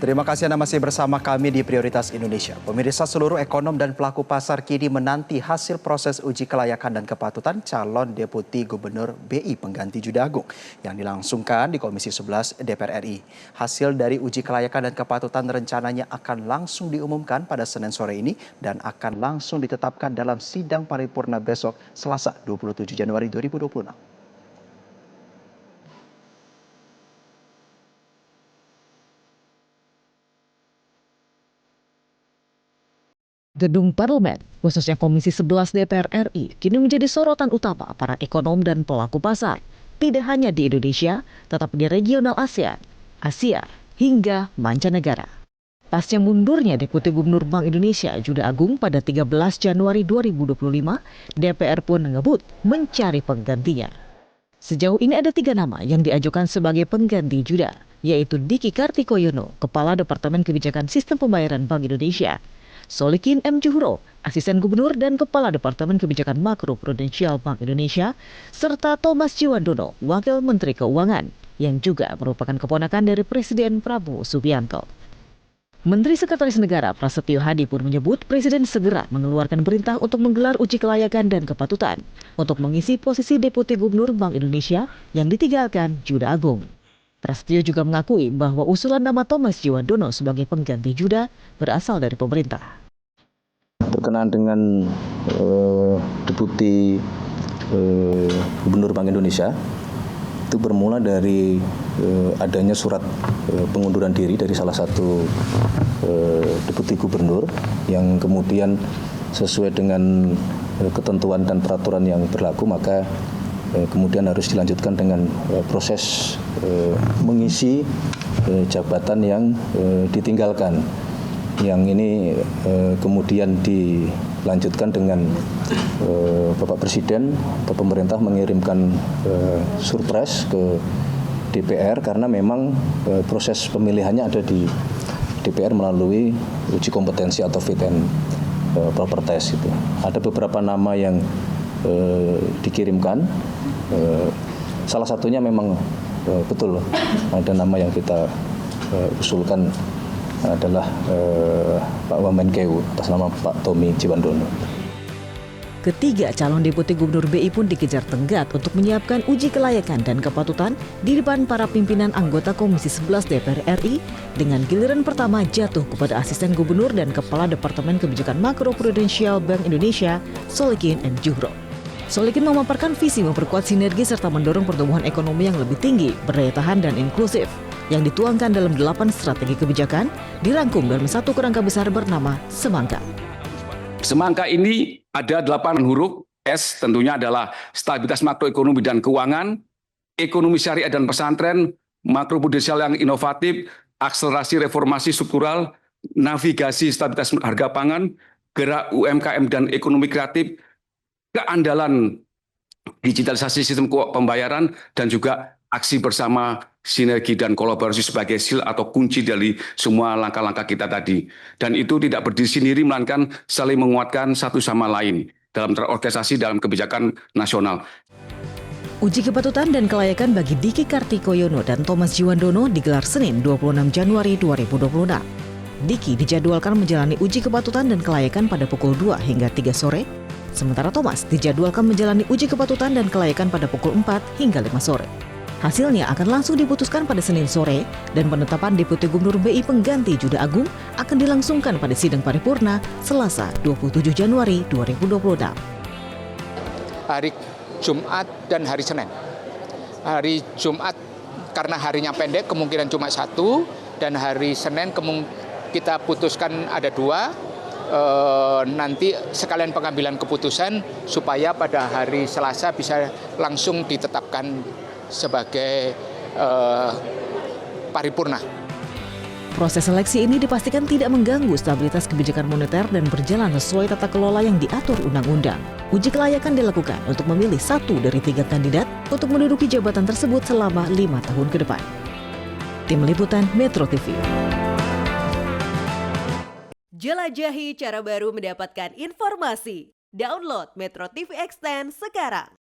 Terima kasih Anda masih bersama kami di Prioritas Indonesia. Pemirsa, seluruh ekonom dan pelaku pasar kini menanti hasil proses uji kelayakan dan kepatutan calon Deputi Gubernur BI pengganti Juda Agung yang dilangsungkan di Komisi 11 DPR RI. Hasil dari uji kelayakan dan kepatutan rencananya akan langsung diumumkan pada Senin sore ini dan akan langsung ditetapkan dalam sidang paripurna besok Selasa 27 Januari 2026. Gedung Parlemen, khususnya Komisi 11 DPR RI, kini menjadi sorotan utama para ekonom dan pelaku pasar. Tidak hanya di Indonesia, tetapi di regional Asia, hingga mancanegara. Pasca mundurnya Deputi Gubernur Bank Indonesia Juda Agung pada 13 Januari 2025, DPR pun mengebut mencari penggantinya. Sejauh ini ada 3 nama yang diajukan sebagai pengganti Juda, yaitu Diki Kartikoyono, Kepala Departemen Kebijakan Sistem Pembayaran Bank Indonesia, Solikin M. Juhro, Asisten Gubernur dan Kepala Departemen Kebijakan Makro Prudensial Bank Indonesia, serta Thomas Jiwandono, Wakil Menteri Keuangan, yang juga merupakan keponakan dari Presiden Prabowo Subianto. Menteri Sekretaris Negara Prasetyo Hadi pun menyebut Presiden segera mengeluarkan perintah untuk menggelar uji kelayakan dan kepatutan untuk mengisi posisi Deputi Gubernur Bank Indonesia yang ditinggalkan Juda Agung. Prasetyo juga mengakui bahwa usulan nama Thomas Jiwandono sebagai pengganti Juda berasal dari pemerintah. Berkenaan dengan Deputi Gubernur Bank Indonesia, itu bermula dari adanya surat pengunduran diri dari salah satu Deputi Gubernur yang kemudian sesuai dengan ketentuan dan peraturan yang berlaku, maka kemudian harus dilanjutkan dengan proses mengisi jabatan yang ditinggalkan. Yang ini kemudian dilanjutkan dengan Bapak Presiden atau pemerintah mengirimkan surprise ke DPR karena memang proses pemilihannya ada di DPR melalui uji kompetensi atau fit and proper test itu. Ada beberapa nama yang dikirimkan. Salah satunya memang betul ada nama yang kita usulkan adalah Pak Wamenkeu atas nama Pak Tommy Jiwandono. Ketiga calon Deputi Gubernur BI pun dikejar tenggat untuk menyiapkan uji kelayakan dan kepatutan di depan para pimpinan anggota Komisi 11 DPR RI dengan giliran pertama jatuh kepada Asisten Gubernur dan Kepala Departemen Kebijakan Makro Prudensial Bank Indonesia, Solikin M. Juhro. Solikin memaparkan visi memperkuat sinergi serta mendorong pertumbuhan ekonomi yang lebih tinggi, berdaya tahan dan inklusif, yang dituangkan dalam 8 strategi kebijakan, dirangkum dalam satu kerangka besar bernama Semangka. Semangka ini ada 8 huruf. S tentunya adalah stabilitas makroekonomi dan keuangan, ekonomi syariah dan pesantren, makro prudensial yang inovatif, akselerasi reformasi struktural, navigasi stabilitas harga pangan, gerak UMKM dan ekonomi kreatif, keandalan digitalisasi sistem pembayaran, dan juga aksi bersama, sinergi dan kolaborasi sebagai seal atau kunci dari semua langkah-langkah kita tadi. Dan itu tidak berdiri sendiri, melainkan saling menguatkan satu sama lain dalam terorganisasi dalam kebijakan nasional. Uji kepatutan dan kelayakan bagi Diki Kartikoyono dan Thomas Jiwandono digelar Senin 26 Januari 2026. Diki dijadwalkan menjalani uji kepatutan dan kelayakan pada pukul 2 hingga 3 sore, sementara Thomas dijadwalkan menjalani uji kepatutan dan kelayakan pada pukul 4 hingga 5 sore. Hasilnya akan langsung diputuskan pada Senin sore dan penetapan Deputi Gubernur BI pengganti Juda Agung akan dilangsungkan pada sidang paripurna Selasa 27 Januari 2026. Hari Jumat dan hari Senin. Hari Jumat karena harinya pendek kemungkinan cuma 1, dan hari Senin kita putuskan ada 2. Nanti sekalian pengambilan keputusan supaya pada hari Selasa bisa langsung ditetapkan sebagai paripurna. Proses seleksi ini dipastikan tidak mengganggu stabilitas kebijakan moneter dan berjalan sesuai tata kelola yang diatur undang-undang. Uji kelayakan dilakukan untuk memilih 1 dari 3 kandidat untuk menduduki jabatan tersebut selama 5 tahun ke depan. Tim Liputan Metro TV. Jelajahi cara baru mendapatkan informasi. Download Metro TV Extend sekarang.